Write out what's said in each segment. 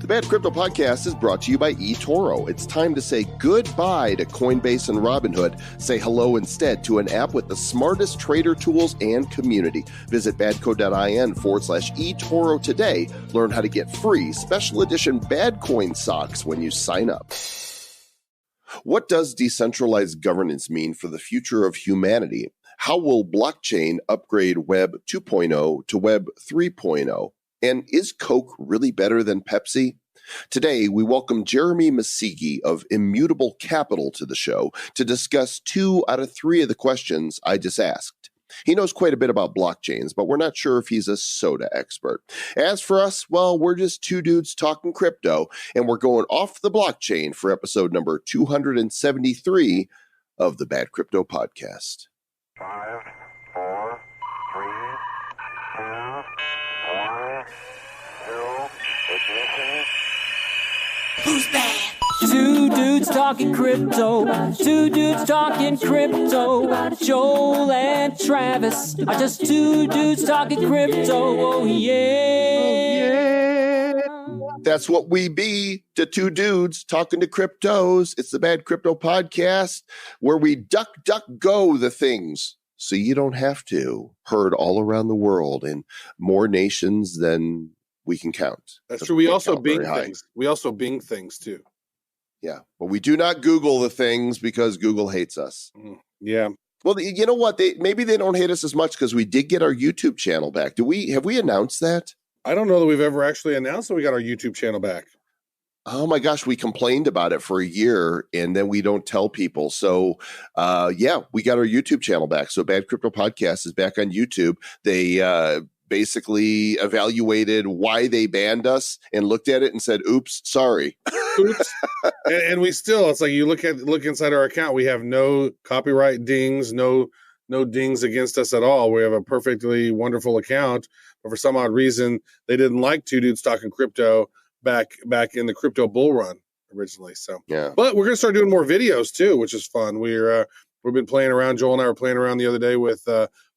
The Bad Crypto Podcast is brought to you by eToro. It's time to say goodbye to Coinbase and Robinhood. Say hello instead to an app with the smartest trader tools and community. Visit badco.in/eToro today. Learn how to get free special edition Badcoin socks when you sign up. What does decentralized governance mean for the future of humanity? How will blockchain upgrade Web 2.0 to Web 3.0? And is Coke really better than Pepsi? Today, we welcome Jeremy Musighi of Immutable Capital to the show to discuss 2 out of 3 of the questions I just asked. He knows quite a bit about blockchains, but we're not sure if he's a soda expert. As for us, well, we're just 2 dudes talking crypto, and we're going off the blockchain for episode number 273 of the Bad Crypto Podcast. 5, 4, 3, 2, 1, 0, ignition. Who's bad? 2 dudes talking crypto. 2 dudes talking crypto. Joel and Travis are just 2 dudes talking crypto. Oh yeah. That's what we be, the 2 dudes talking to cryptos. It's the Bad Crypto Podcast, where we duck go the things so you don't have to. Heard all around the world in more nations than we can count. That's true. We also Bing things. We also Bing things too. Yeah, but we do not Google the things because Google hates us. Yeah. Well, you know what? Maybe they don't hate us as much because we did get our YouTube channel back. Have we announced that? I don't know that we've ever actually announced that we got our YouTube channel back. Oh my gosh, we complained about it for a year and then we don't tell people. So yeah, we got our YouTube channel back. So Bad Crypto Podcast is back on YouTube. They basically evaluated why they banned us and looked at it and said, oops, sorry. Oops. and we still, it's like you look inside our account, we have no copyright dings, no dings against us at all. We have a perfectly wonderful account, but for some odd reason, they didn't like 2 dudes talking crypto back in the crypto bull run originally. So yeah, but we're gonna start doing more videos too, which is fun. We've been playing around. Joel and I were playing around the other day with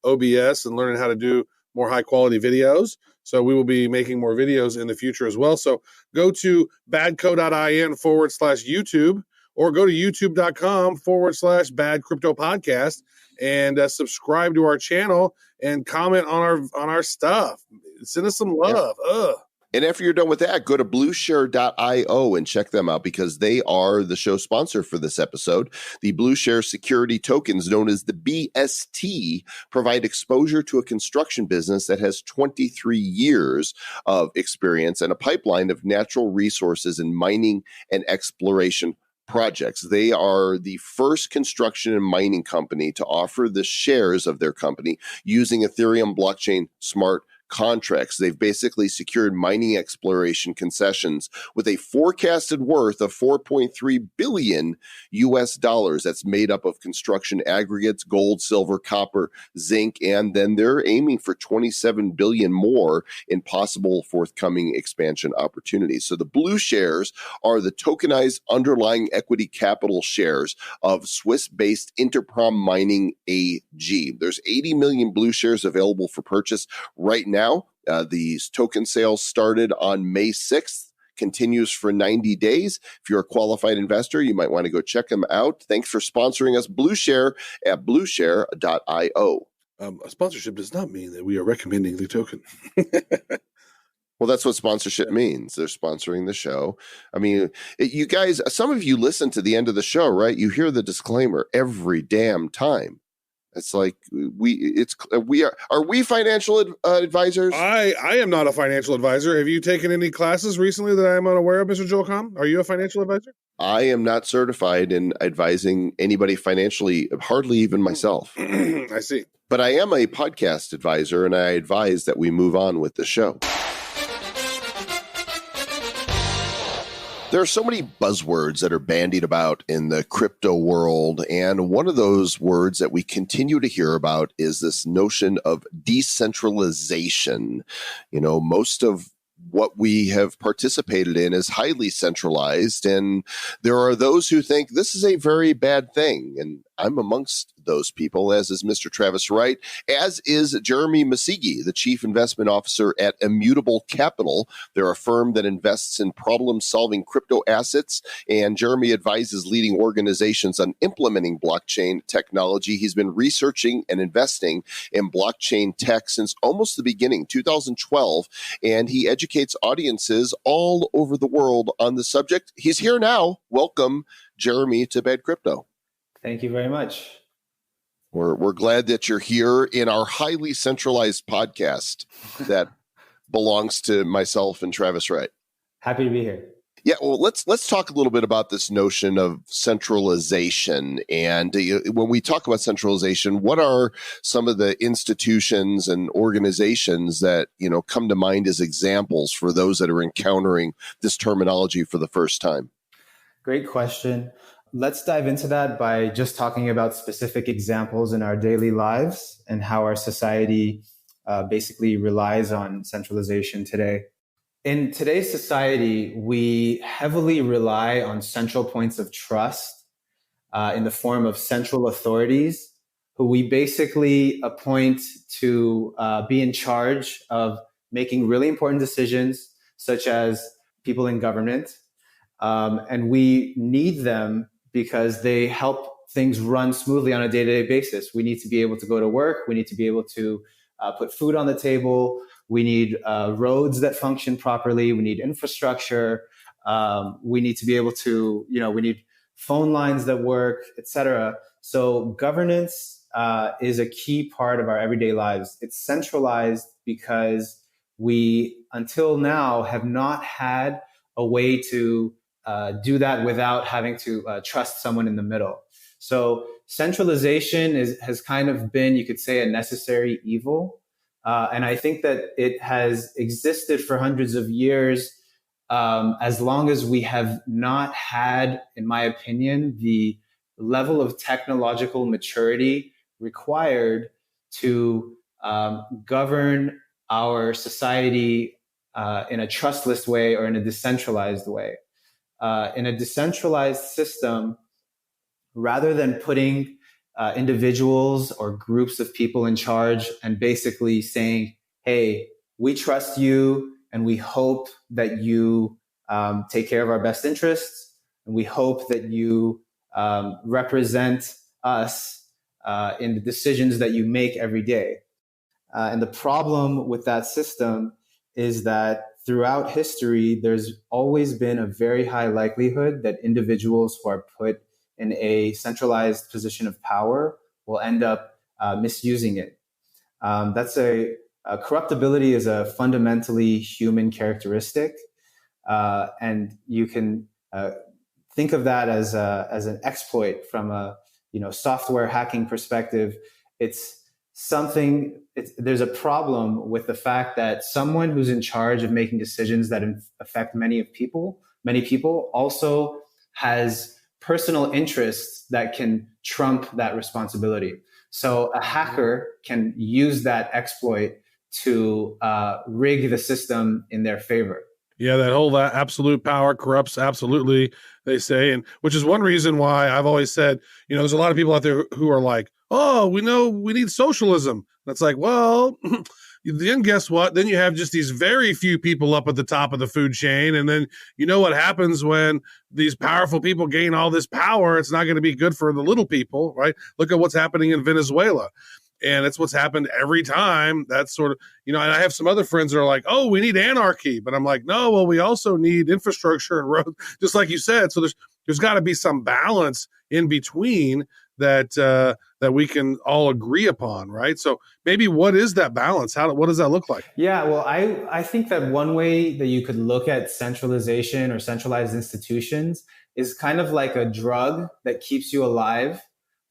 OBS and learning how to do more high quality videos. So we will be making more videos in the future as well. So go to badco.in/YouTube or go to youtube.com/Bad Crypto Podcast and subscribe to our channel and comment on our stuff. Send us some love. Yeah. And after you're done with that, go to blueshare.io and check them out because they are the show sponsor for this episode. The BlueShare security tokens, known as the BST, provide exposure to a construction business that has 23 years of experience and a pipeline of natural resources in mining and exploration projects. They are the first construction and mining company to offer the shares of their company using Ethereum blockchain smart contracts. They've basically secured mining exploration concessions with a forecasted worth of $4.3 billion US. That's made up of construction aggregates, gold, silver, copper, zinc, and then they're aiming for 27 billion more in possible forthcoming expansion opportunities. So the blue shares are the tokenized underlying equity capital shares of Swiss-based Interprom Mining AG. There's 80 million blue shares available for purchase right now. These token sales started on May 6th, continues for 90 days. If you're a qualified investor, you might want to go check them out. Thanks for sponsoring us, BlueShare, at blueshare.io. A sponsorship does not mean that we are recommending the token. Well, that's what sponsorship means. They're sponsoring the show. I mean, you guys, some of you listen to the end of the show, right? You hear the disclaimer every damn time. It's like are we financial advisors? I am not a financial advisor. Have you taken any classes recently that I am unaware of, Mr. Joel Comm? Are you a financial advisor? I am not certified in advising anybody financially, hardly even myself. I see. But I am a podcast advisor, and I advise that we move on with the show. There are so many buzzwords that are bandied about in the crypto world, and one of those words that we continue to hear about is this notion of decentralization. You know, most of what we have participated in is highly centralized, and there are those who think this is a very bad thing. And I'm amongst those people, as is Mr. Travis Wright, as is Jeremy Musighi, the Chief Investment Officer at Immutable Capital. They're a firm that invests in problem-solving crypto assets, and Jeremy advises leading organizations on implementing blockchain technology. He's been researching and investing in blockchain tech since almost the beginning, 2012, and he educates audiences all over the world on the subject. He's here now. Welcome, Jeremy, to Bad Crypto. Thank you very much. We're glad that you're here in our highly centralized podcast that belongs to myself and Travis Wright. Happy to be here. Yeah, well, let's talk a little bit about this notion of centralization. And when we talk about centralization, what are some of the institutions and organizations that come to mind as examples for those that are encountering this terminology for the first time? Great question. Let's dive into that by just talking about specific examples in our daily lives and how our society basically relies on centralization today. In today's society, we heavily rely on central points of trust in the form of central authorities who we basically appoint to be in charge of making really important decisions, such as people in government. And we need them because they help things run smoothly on a day-to-day basis. We need to be able to go to work. We need to be able to put food on the table. We need roads that function properly. We need infrastructure. We need to be able to, we need phone lines that work, etc. So governance is a key part of our everyday lives. It's centralized because we, until now, have not had a way to do that without having to trust someone in the middle. So centralization has kind of been, you could say, a necessary evil. And I think that it has existed for hundreds of years, as long as we have not had, in my opinion, the level of technological maturity required to govern our society in a trustless way or in a decentralized way. In a decentralized system, rather than putting individuals or groups of people in charge and basically saying, hey, we trust you and we hope that you take care of our best interests, and we hope that you represent us in the decisions that you make every day. And the problem with that system is that throughout history, there's always been a very high likelihood that individuals who are put in a centralized position of power will end up misusing it. Corruptibility is a fundamentally human characteristic, and you can think of that as an exploit from a software hacking perspective. There's a problem with the fact that someone who's in charge of making decisions that affect many people also has personal interests that can trump that responsibility. So a hacker can use that exploit to rig the system in their favor. Yeah, that absolute power corrupts absolutely, they say. And which is one reason why I've always said, there's a lot of people out there who are like, oh, we know we need socialism. That's like, well, then guess what? Then you have just these very few people up at the top of the food chain. And then you know what happens when these powerful people gain all this power? It's not going to be good for the little people, right? Look at what's happening in Venezuela. And it's what's happened every time. That's sort of, and I have some other friends that are like, oh, we need anarchy. But I'm like, no, well, we also need infrastructure and roads, just like you said. So there's got to be some balance in between that we can all agree upon, right? So maybe what is that balance? What does that look like? Yeah, well, I think that one way that you could look at centralization or centralized institutions is kind of like a drug that keeps you alive,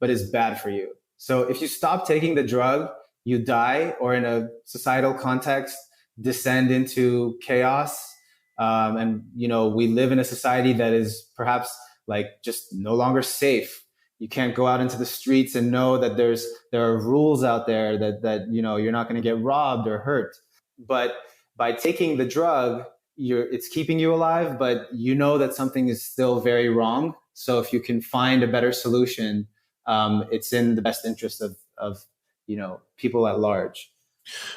but is bad for you. So if you stop taking the drug, you die, or in a societal context, descend into chaos. And, we live in a society that is perhaps like just no longer safe. You can't go out into the streets and know that there are rules out there that you're not going to get robbed or hurt. But by taking the drug, it's keeping you alive, but you know that something is still very wrong. So if you can find a better solution, it's in the best interest of people at large.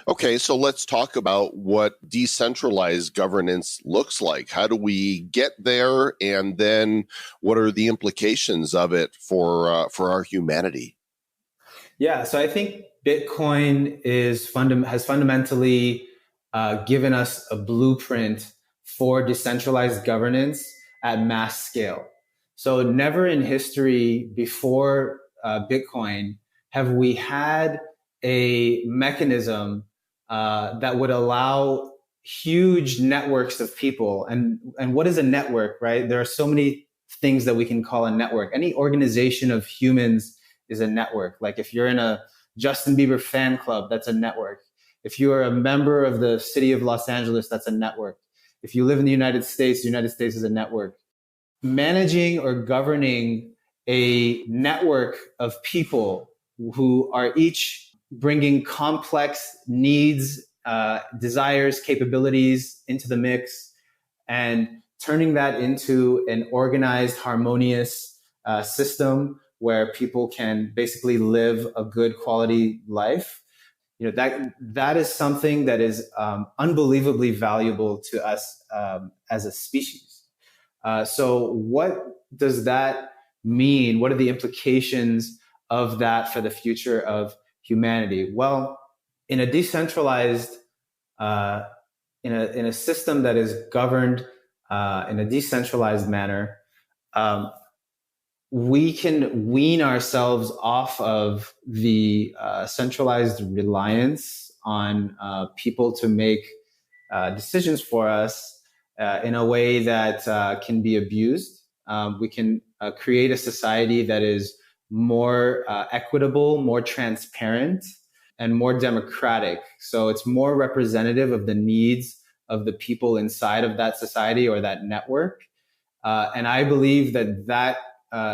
Okay, so let's talk about what decentralized governance looks like. How do we get there, and then what are the implications of it for our humanity? Yeah, so I think Bitcoin has fundamentally given us a blueprint for decentralized governance at mass scale. So never in history before Bitcoin have we had a mechanism that would allow huge networks of people. And what is a network, right? There are so many things that we can call a network. Any organization of humans is a network. Like if you're in a Justin Bieber fan club, that's a network. If you are a member of the city of Los Angeles, that's a network. If you live in the United States is a network. Managing or governing a network of people who are each bringing complex needs, desires, capabilities into the mix, and turning that into an organized, harmonious system where people can basically live a good quality life. That is something that is unbelievably valuable to us as a species. So what does that mean? What are the implications of that for the future of humanity? Well, in a decentralized, in a system that is governed in a decentralized manner, we can wean ourselves off of the centralized reliance on people to make decisions for us in a way that can be abused. We can create a society that is more equitable, more transparent, and more democratic. So it's more representative of the needs of the people inside of that society or that network. And I believe that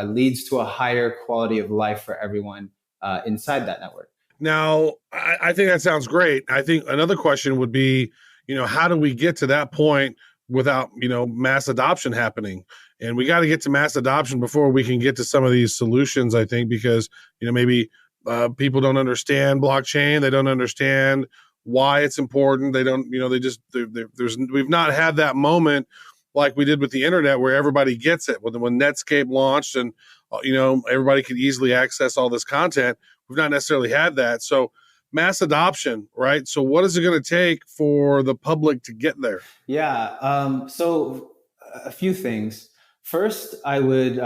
leads to a higher quality of life for everyone inside that network. Now, I think that sounds great. I think another question would be, how do we get to that point without, mass adoption happening? And we got to get to mass adoption before we can get to some of these solutions, I think, because, maybe people don't understand blockchain. They don't understand why it's important. They don't, we've not had that moment like we did with the internet where everybody gets it. When Netscape launched and, everybody could easily access all this content, we've not necessarily had that. So mass adoption, right? So what is it going to take for the public to get there? Yeah. So a few things. First, I would,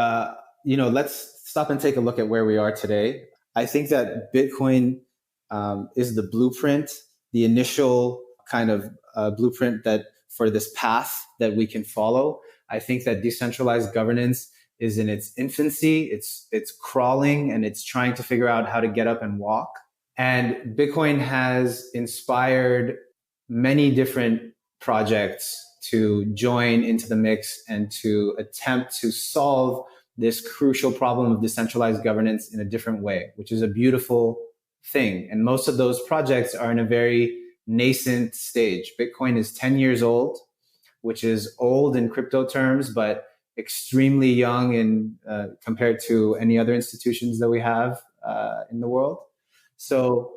let's stop and take a look at where we are today. I think that Bitcoin is the blueprint, the initial kind of blueprint that for this path that we can follow. I think that decentralized governance is in its infancy. It's crawling and it's trying to figure out how to get up and walk. And Bitcoin has inspired many different projects to join into the mix and to attempt to solve this crucial problem of decentralized governance in a different way, which is a beautiful thing. And most of those projects are in a very nascent stage. Bitcoin is 10 years old, which is old in crypto terms, but extremely young in compared to any other institutions that we have in the world. So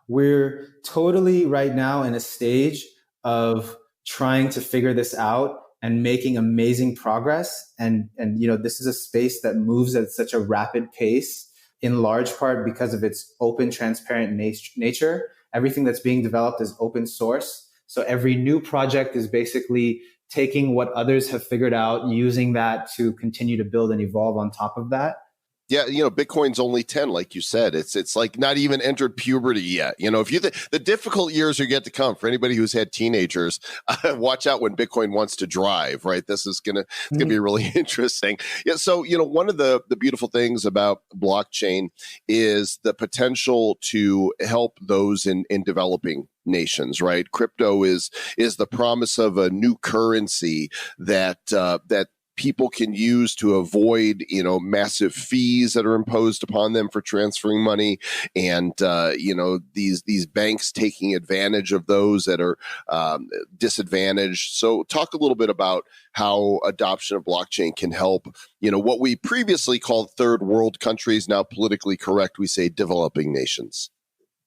we're totally right now in a stage of trying to figure this out and making amazing progress. And this is a space that moves at such a rapid pace, in large part because of its open, transparent nature. Everything that's being developed is open source. So every new project is basically taking what others have figured out, using that to continue to build and evolve on top of that. Yeah, Bitcoin's only 10, like you said. It's like not even entered puberty yet. If you the difficult years are yet to come for anybody who's had teenagers, watch out when Bitcoin wants to drive, right? This is gonna be really interesting. Yeah, so one of the beautiful things about blockchain is the potential to help those in developing nations, right? Crypto is the promise of a new currency that people can use to avoid, massive fees that are imposed upon them for transferring money, and these banks taking advantage of those that are disadvantaged. So talk a little bit about how adoption of blockchain can help, what we previously called third world countries, now politically correct, we say developing nations.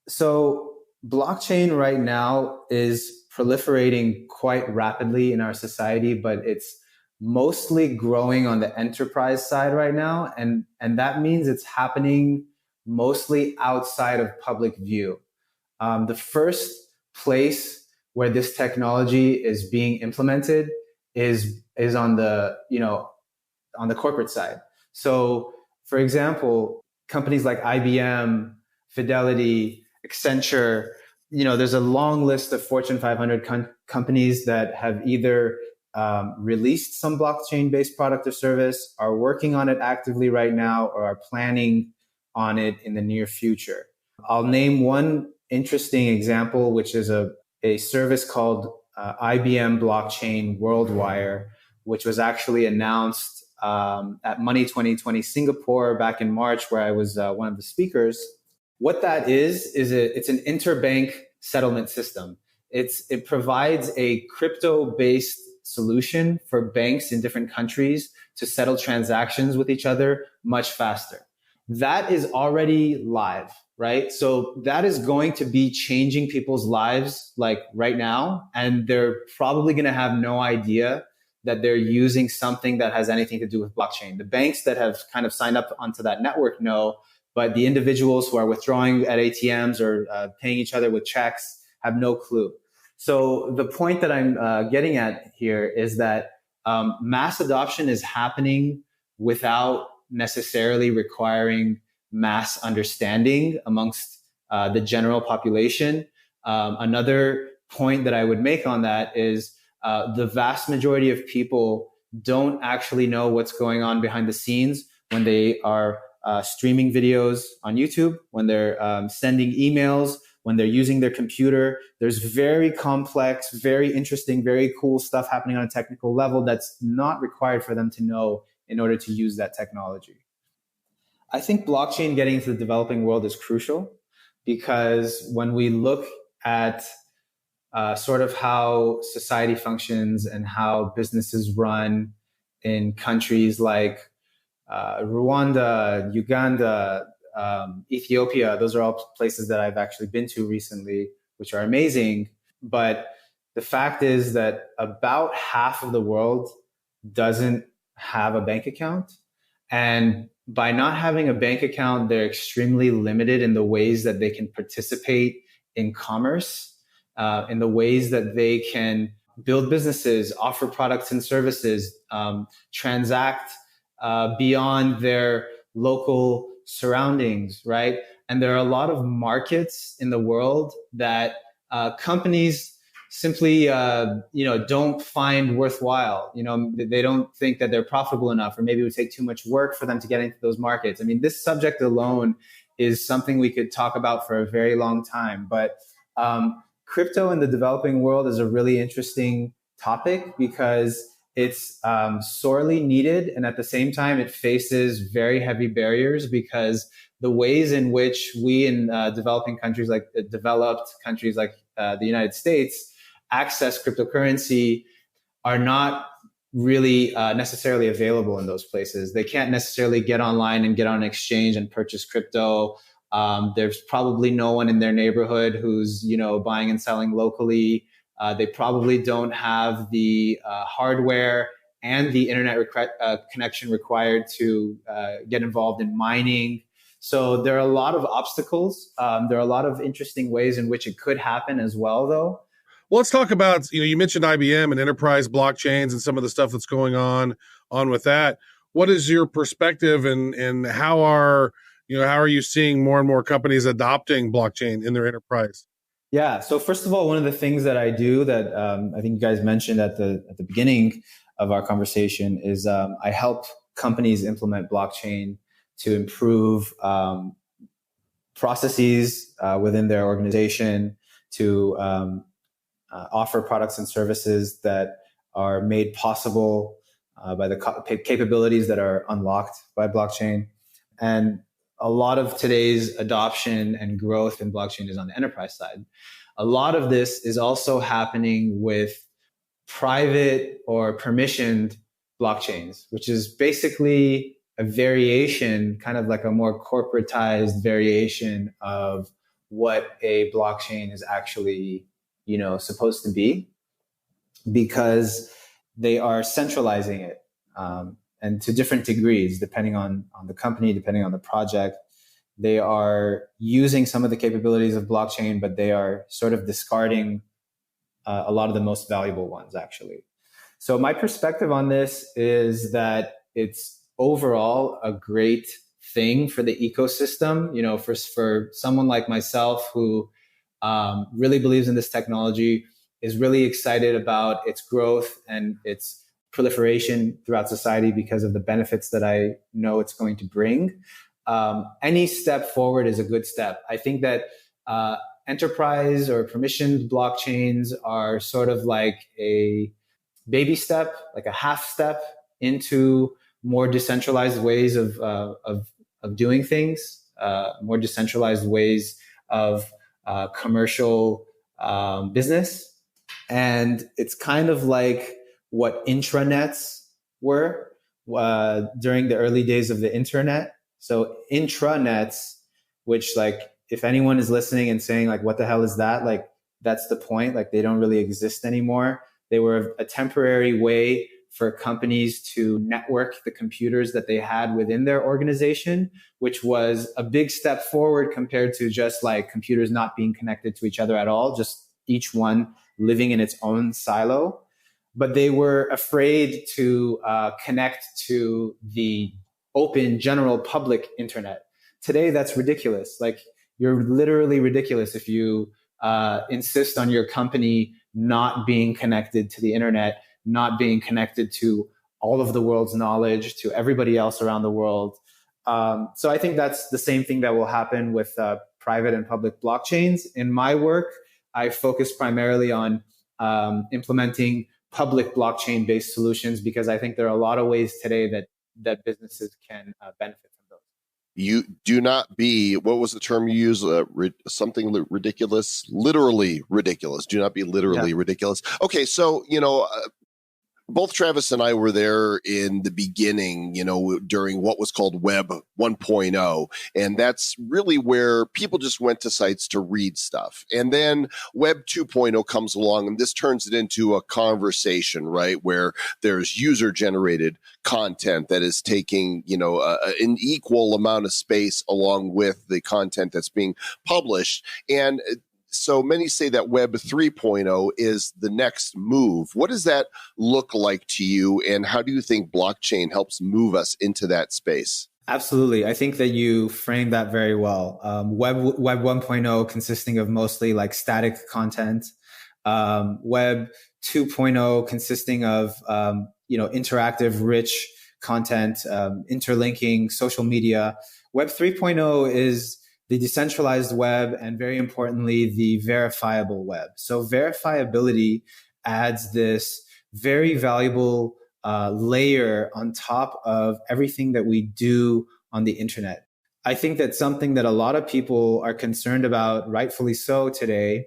So blockchain right now is proliferating quite rapidly in our society, but it's mostly growing on the enterprise side right now. And that means it's happening mostly outside of public view. The first place where this technology is being implemented is on the, on the corporate side. So for example, companies like IBM, Fidelity, Accenture, there's a long list of Fortune 500 companies that have either released some blockchain-based product or service, are working on it actively right now, or are planning on it in the near future. I'll name one interesting example, which is a service called IBM Blockchain WorldWire, which was actually announced at Money 2020 Singapore back in March, where I was one of the speakers. What that is it's an interbank settlement system. It provides a crypto-based solution for banks in different countries to settle transactions with each other much faster. That is already live, right? So that is going to be changing people's lives like right now, and they're probably going to have no idea that they're using something that has anything to do with blockchain. The banks that have kind of signed up onto that network know, but the individuals who are withdrawing at ATMs or paying each other with checks have no clue. So the point that I'm getting at here is that mass adoption is happening without necessarily requiring mass understanding amongst the general population. Another point that I would make on that is the vast majority of people don't actually know what's going on behind the scenes when they are streaming videos on YouTube, when they're sending emails, when they're using their computer. There's very complex, very interesting, very cool stuff happening on a technical level that's not required for them to know in order to use that technology. I think blockchain getting into the developing world is crucial, because when we look at sort of how society functions and how businesses run in countries like Rwanda, Uganda, Ethiopia, those are all places that I've actually been to recently, which are amazing. But the fact is that about half of the world doesn't have a bank account. And by not having a bank account, they're extremely limited in the ways that they can participate in commerce, in the ways that they can build businesses, offer products and services, transact beyond their local surroundings, right? And there are a lot of markets in the world that companies simply, don't find worthwhile. They don't think that they're profitable enough, or maybe it would take too much work for them to get into those markets. I mean, this subject alone is something we could talk about for a very long time. But crypto in the developing world is a really interesting topic, because it's sorely needed, and at the same time, it faces very heavy barriers, because the ways in which we in developing countries, like developed countries like the United States, access cryptocurrency are not really necessarily available in those places. They can't necessarily get online and get on an exchange and purchase crypto. There's probably no one in their neighborhood who's buying and selling locally. They probably don't have the hardware and the internet connection required to get involved in mining. So there are a lot of obstacles. There are a lot of interesting ways in which it could happen as well, though. Well, let's talk about, you mentioned IBM and enterprise blockchains and some of the stuff that's going on with that. What is your perspective, and how are you seeing more and more companies adopting blockchain in their enterprise? Yeah. So first of all, one of the things that I do that I think you guys mentioned at the beginning of our conversation is I help companies implement blockchain to improve processes within their organization, to offer products and services that are made possible by the capabilities that are unlocked by blockchain. And a lot of today's adoption and growth in blockchain is on the enterprise side. A lot of this is also happening with private or permissioned blockchains, which is basically a variation, kind of like a more corporatized variation of what a blockchain is actually, supposed to be, because they are centralizing it, and to different degrees, depending on the company, depending on the project. They are using some of the capabilities of blockchain, but they are sort of discarding a lot of the most valuable ones, actually. So my perspective on this is that it's overall a great thing for the ecosystem. For someone like myself who really believes in this technology, is really excited about its growth and its proliferation throughout society because of the benefits that I know it's going to bring. Any step forward is a good step. I think that enterprise or permissioned blockchains are sort of like a baby step, like a half step into more decentralized ways of doing things, more decentralized ways of commercial business. And it's kind of like what intranets were during the early days of the internet. So intranets, which, like, if anyone is listening and saying like, what the hell is that? Like, that's the point. Like, they don't really exist anymore. They were a temporary way for companies to network the computers that they had within their organization, which was a big step forward compared to just like computers not being connected to each other at all, just each one living in its own silo. But they were afraid to connect to the open, general, public internet. Today, that's ridiculous. Like, you're literally ridiculous if you insist on your company not being connected to the internet, not being connected to all of the world's knowledge, to everybody else around the world. So I think that's the same thing that will happen with private and public blockchains. In my work, I focus primarily on implementing public blockchain-based solutions, because I think there are a lot of ways today that businesses can benefit from those. You do not be, what was the term you use? Something ridiculous, literally ridiculous. Do not be literally ridiculous. Okay, so, both Travis and I were there in the beginning, during what was called Web 1.0. And that's really where people just went to sites to read stuff. And then Web 2.0 comes along, and this turns it into a conversation, right? Where there's user generated content that is taking, an equal amount of space along with the content that's being published. And so many say that Web 3.0 is the next move. What does that look like to you, and how do you think blockchain helps move us into that space? Absolutely. I think that you framed that very well. Web 1.0 consisting of mostly like static content. Web 2.0 consisting of, interactive, rich content, interlinking, social media. Web 3.0 is the decentralized web, and very importantly, the verifiable web. So verifiability adds this very valuable layer on top of everything that we do on the internet. I think that something that a lot of people are concerned about, rightfully so today,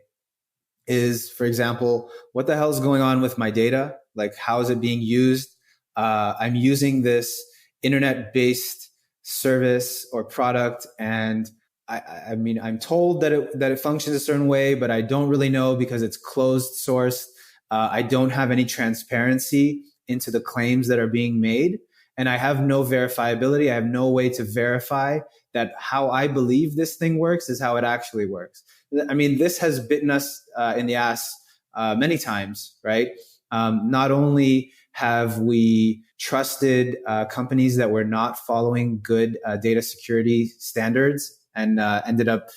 is, for example, what the hell is going on with my data? Like, how is it being used? I'm using this internet-based service or product, and I mean, I'm told that it functions a certain way, but I don't really know because it's closed source. I don't have any transparency into the claims that are being made, and I have no verifiability. I have no way to verify that how I believe this thing works is how it actually works. I mean, this has bitten us in the ass many times, right? Not only have we trusted companies that were not following good data security standards, and ended up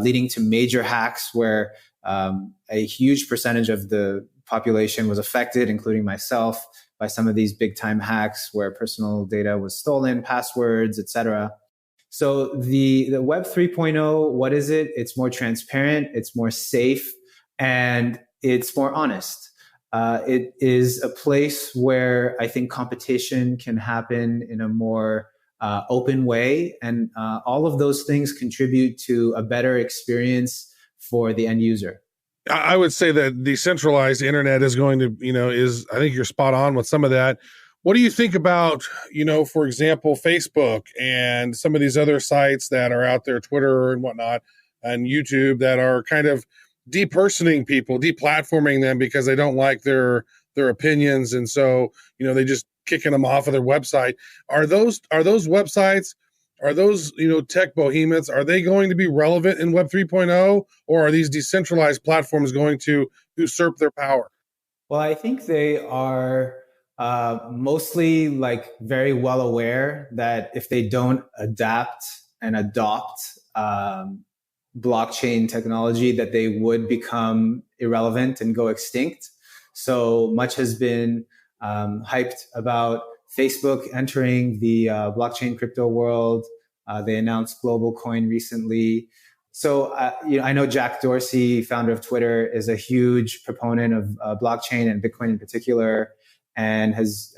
leading to major hacks where a huge percentage of the population was affected, including myself, by some of these big time hacks where personal data was stolen, passwords, etc. So the Web 3.0, what is it? It's more transparent, it's more safe, and it's more honest. It is a place where I think competition can happen in a more open way. And all of those things contribute to a better experience for the end user. I would say that decentralized internet is going to, I think you're spot on with some of that. What do you think about, for example, Facebook and some of these other sites that are out there, Twitter and whatnot, and YouTube, that are kind of depersoning people, deplatforming them because they don't like their opinions, and so they just kicking them off of their website. Are those websites? Are those, tech behemoths, are they going to be relevant in Web 3.0, or are these decentralized platforms going to usurp their power? Well, I think they are mostly very well aware that if they don't adapt and adopt blockchain technology, that they would become irrelevant and go extinct. So much has been hyped about Facebook entering the blockchain crypto world. They announced global coin recently. So I know Jack Dorsey, founder of Twitter, is a huge proponent of blockchain and Bitcoin in particular, and has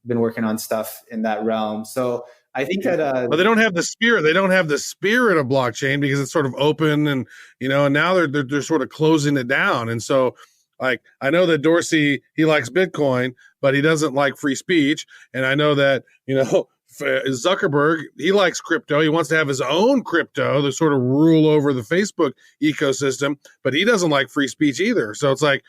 been working on stuff in that realm. So I think that, but they don't have the spirit. They don't have the spirit of blockchain because it's sort of open, and and now they're sort of closing it down. And so, I know that Dorsey, he likes Bitcoin, but he doesn't like free speech. And I know that Zuckerberg, he likes crypto. He wants to have his own crypto to sort of rule over the Facebook ecosystem, but he doesn't like free speech either. So it's I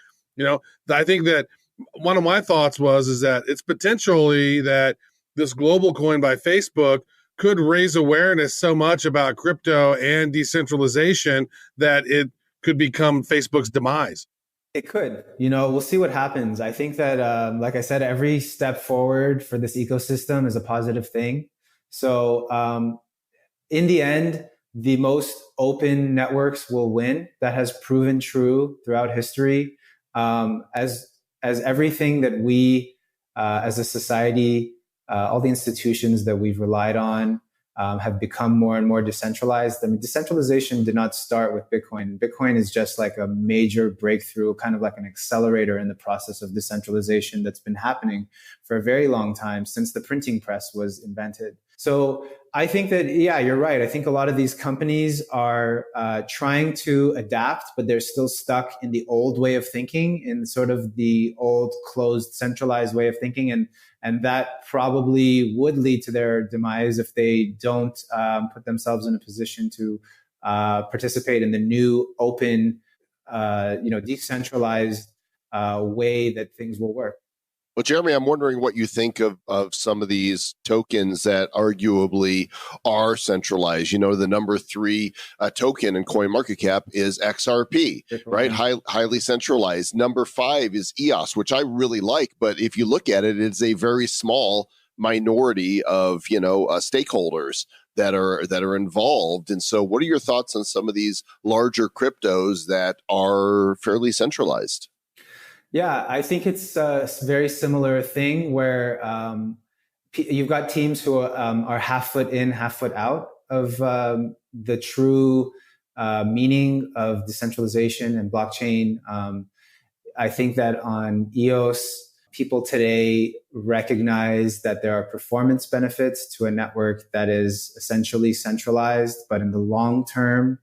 think that one of my thoughts is that it's potentially that this global coin by Facebook could raise awareness so much about crypto and decentralization that it could become Facebook's demise. It could. We'll see what happens. I think that, like I said, every step forward for this ecosystem is a positive thing. So in the end, the most open networks will win. That has proven true throughout history. As everything that we, as a society, all the institutions that we've relied on have become more and more decentralized. I mean, decentralization did not start with Bitcoin. Bitcoin is just like a major breakthrough, kind of like an accelerator in the process of decentralization that's been happening for a very long time, since the printing press was invented. So I think that, yeah, you're right. I think a lot of these companies are trying to adapt, but they're still stuck in the old way of thinking, in sort of the old closed centralized way of thinking. And that probably would lead to their demise if they don't put themselves in a position to participate in the new open, decentralized way that things will work. Well, Jeremy, I'm wondering what you think of some of these tokens that arguably are centralized. The number 3 token in CoinMarketCap is XRP, right? Highly centralized. Number 5 is EOS, which I really like. But if you look at it, it's a very small minority of, stakeholders that are involved. And so what are your thoughts on some of these larger cryptos that are fairly centralized? Yeah, I think it's a very similar thing where you've got teams who are half foot in, half foot out of the true meaning of decentralization and blockchain. I think that on EOS, people today recognize that there are performance benefits to a network that is essentially centralized, but in the long term,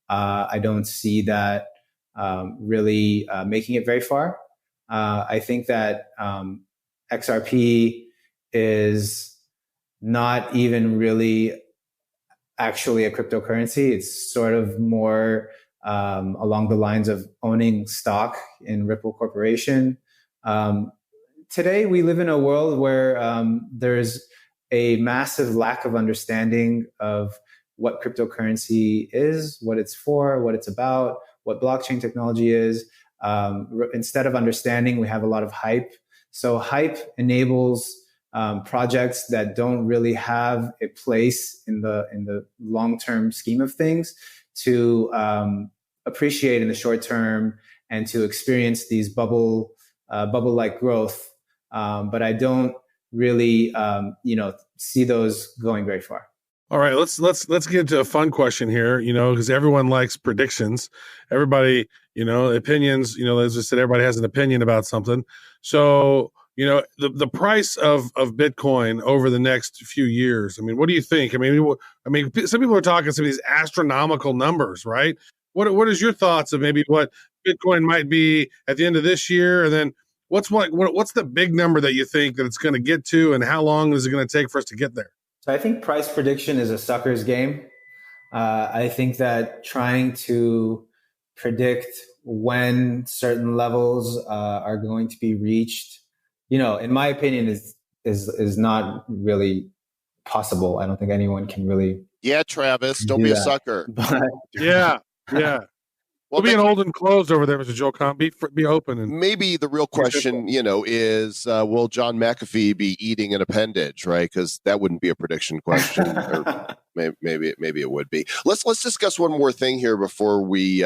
I don't see that really making it very far. I think that XRP is not even really actually a cryptocurrency. It's sort of more along the lines of owning stock in Ripple Corporation. Today, we live in a world where there's a massive lack of understanding of what cryptocurrency is, what it's for, what it's about, what blockchain technology is. Instead of understanding, we have a lot of hype. So hype enables projects that don't really have a place in the long-term scheme of things to appreciate in the short term and to experience these bubble-like growth. But I don't really, see those going very far. All right, let's get to a fun question here, because everyone likes predictions. Everybody, opinions, as I said, everybody has an opinion about something. So, the price of Bitcoin over the next few years. I mean, what do you think? I mean, some people are talking some of these astronomical numbers, right? What is your thoughts of maybe what Bitcoin might be at the end of this year, and then what's the big number that you think that it's going to get to, and how long is it going to take for us to get there? So I think price prediction is a sucker's game. I think that trying to predict when certain levels are going to be reached, in my opinion, is not really possible. I don't think anyone can really. Yeah, Travis, don't be a sucker. But yeah. Well, being old and closed over there, Mr. Joel Kahn. Be open. And maybe the real question, is will John McAfee be eating an appendage, right? Because that wouldn't be a prediction question. Or maybe it would be. Let's discuss one more thing here before we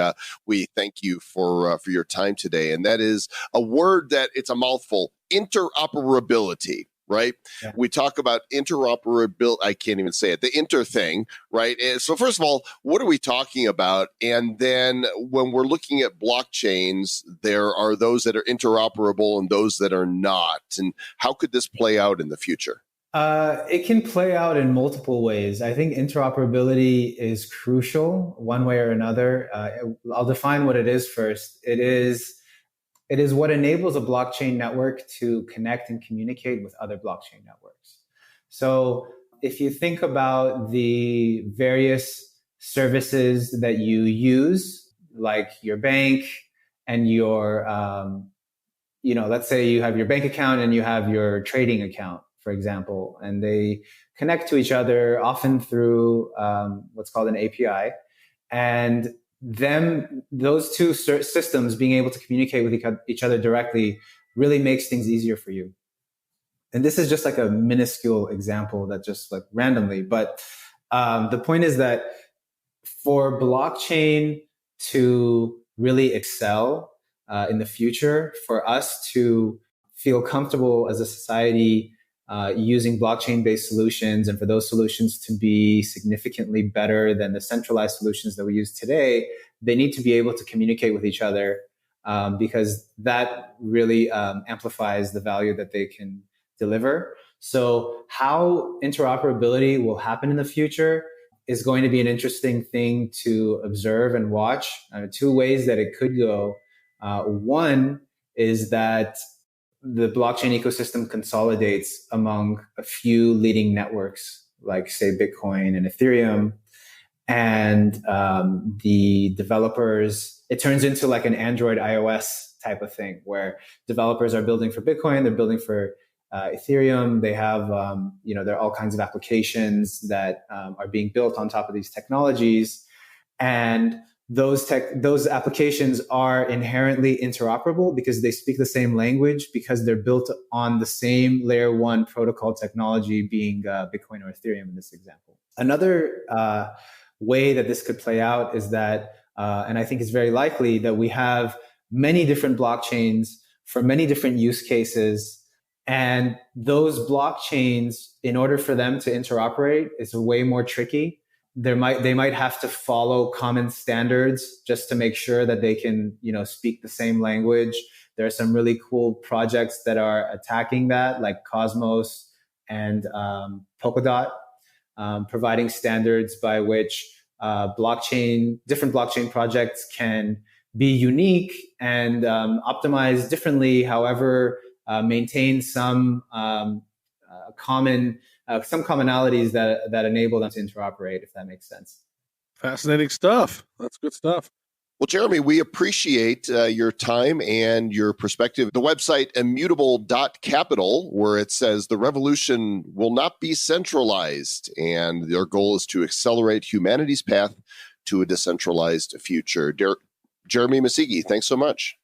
thank you for your time today, and that is a word that it's a mouthful: interoperability. Right? Yeah. We talk about interoperability. I can't even say it. The inter thing, right? And so first of all, what are we talking about? And then when we're looking at blockchains, there are those that are interoperable and those that are not. And how could this play out in the future? It can play out in multiple ways. I think interoperability is crucial one way or another. I'll define what it is first. It is what enables a blockchain network to connect and communicate with other blockchain networks. So if you think about the various services that you use, like your bank and your, let's say you have your bank account and you have your trading account, for example, and they connect to each other often through what's called an API. And those two systems being able to communicate with each other directly really makes things easier for you. And this is just like a minuscule example that just like randomly, but the point is that for blockchain to really excel in the future, for us to feel comfortable as a society using blockchain-based solutions, and for those solutions to be significantly better than the centralized solutions that we use today, they need to be able to communicate with each other because that really amplifies the value that they can deliver. So how interoperability will happen in the future is going to be an interesting thing to observe and watch. Two ways that it could go. One is that the blockchain ecosystem consolidates among a few leading networks, like say Bitcoin and Ethereum, and the developers, it turns into like an Android iOS type of thing where developers are building for Bitcoin, they're building for Ethereum. They have, there are all kinds of applications that are being built on top of these technologies. And those applications are inherently interoperable because they speak the same language, because they're built on the same layer one protocol technology, being Bitcoin or Ethereum in this example. Another way that this could play out is that, and I think it's very likely, that we have many different blockchains for many different use cases. And those blockchains, in order for them to interoperate, is way more tricky. They might have to follow common standards just to make sure that they can, speak the same language. There are some really cool projects that are attacking that, like Cosmos and Polkadot, providing standards by which different blockchain projects can be unique and optimize differently. However, maintain some commonalities that enable them to interoperate, if that makes sense. Fascinating stuff. That's good stuff. Well, Jeremy, we appreciate your time and your perspective. The website immutable.capital, where it says the revolution will not be centralized, and their goal is to accelerate humanity's path to a decentralized future. Jeremy Musighi, thanks so much.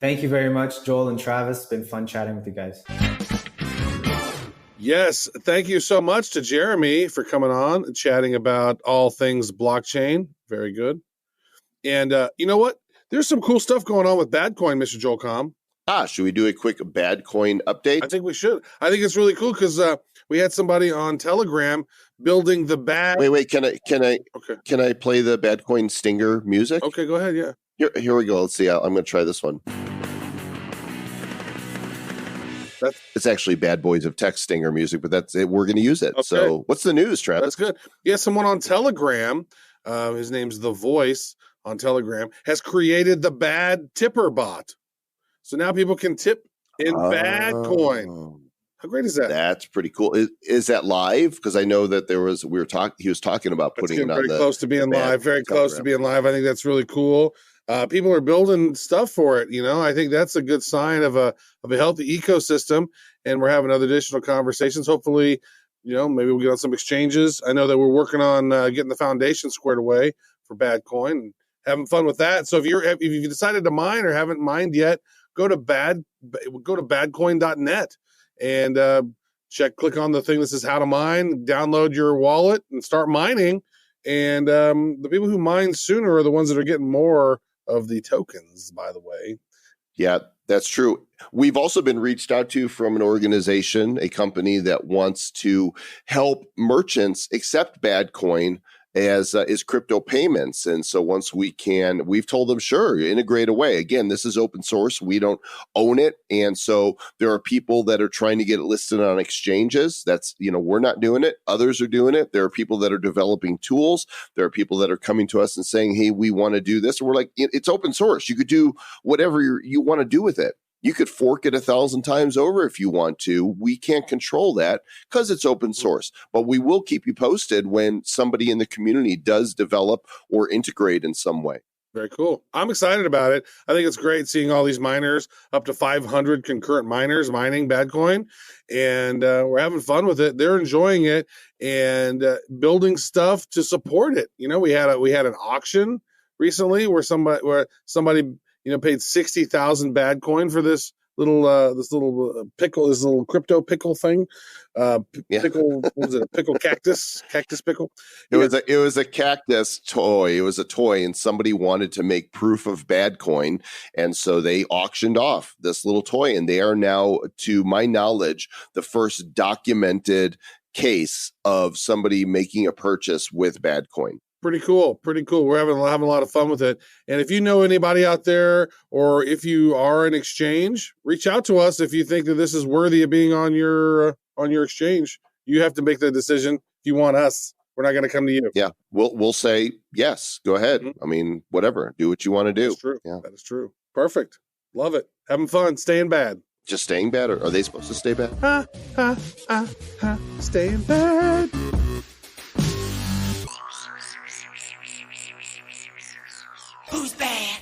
Thank you very much, Joel and Travis. It's been fun chatting with you guys. Yes, thank you so much to Jeremy for coming on and chatting about all things blockchain. Very good. And you know what? There's some cool stuff going on with Badcoin, Mr. Joel Kahn. Should we do a quick Badcoin update? I think we should. I think it's really cool because we had somebody on Telegram building the bad. Wait, can Okay. I play the Bad Coin Stinger music? Okay, go ahead. Yeah. Here we go. Let's see. I'm going to try this one. It's actually Bad Boys of Tech Stinger music, but that's it. We're going to use it. Okay. So what's the news, Travis? That's good. Yeah, someone on Telegram, his name's The Voice on Telegram, has created the Bad Tipper bot. So now people can tip in bad coin. How great is that? That's pretty cool. Is that live? Because I know that he was talking about putting it on very close to being live. Very close to being live. I think that's really cool. People are building stuff for it. I think that's a good sign of a healthy ecosystem. And we're having other additional conversations. Hopefully, maybe we'll get on some exchanges. I know that we're working on getting the foundation squared away for Bad Coin and having fun with that. So if you decided to mine or haven't mined yet, go to badcoin.net and click on the thing that says how to mine, download your wallet and start mining. And the people who mine sooner are the ones that are getting more of the tokens, by the way. Yeah, that's true. We've also been reached out to from an organization, a company that wants to help merchants accept Bad Coin as crypto payments. And so once we've told them, sure, integrate away. Again, this is open source. We don't own it. And so there are people that are trying to get it listed on exchanges. That's, we're not doing it. Others are doing it. There are people that are developing tools. There are people that are coming to us and saying, hey, we want to do this. And we're like, it's open source. You could do whatever you want to do with it. You could fork it 1,000 times over if you want to. We can't control that because it's open source, but we will keep you posted when somebody in the community does develop or integrate in some way. Very cool. I'm excited about it. I think it's great seeing all these miners, up to 500 concurrent miners mining Bad Coin, and we're having fun with it. They're enjoying it and building stuff to support it. We had an auction recently where somebody paid 60,000 Bad Coin for this little crypto pickle thing. Pickle, what was it? A pickle cactus pickle. It was a cactus toy. It was a toy, and somebody wanted to make proof of Bad Coin, and so they auctioned off this little toy, and they are now, to my knowledge, the first documented case of somebody making a purchase with Bad Coin. Pretty cool. We're having a lot of fun with it. And if you know anybody out there, or if you are an exchange, reach out to us if you think that this is worthy of being on your exchange. You have to make the decision. If you want us, we're not going to come to you. Yeah, we'll say yes. Go ahead. Mm-hmm. I mean, whatever. Do what you want to do. That's true. Yeah. That is true. Perfect. Love it. Having fun. Staying bad. Just staying bad, or are they supposed to stay bad? Staying bad. Who's bad?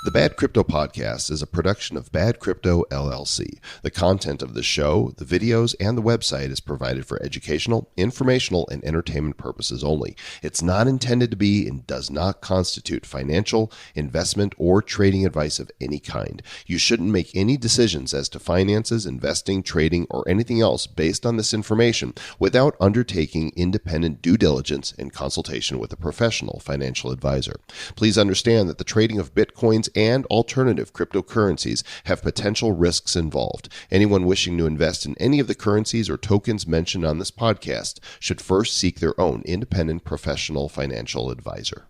The Bad Crypto Podcast is a production of Bad Crypto LLC. The content of the show, the videos, and the website is provided for educational, informational, and entertainment purposes only. It's not intended to be and does not constitute financial, investment, or trading advice of any kind. You shouldn't make any decisions as to finances, investing, trading, or anything else based on this information without undertaking independent due diligence and consultation with a professional financial advisor. Please understand that the trading of Bitcoins and alternative cryptocurrencies have potential risks involved. Anyone wishing to invest in any of the currencies or tokens mentioned on this podcast should first seek their own independent professional financial advisor.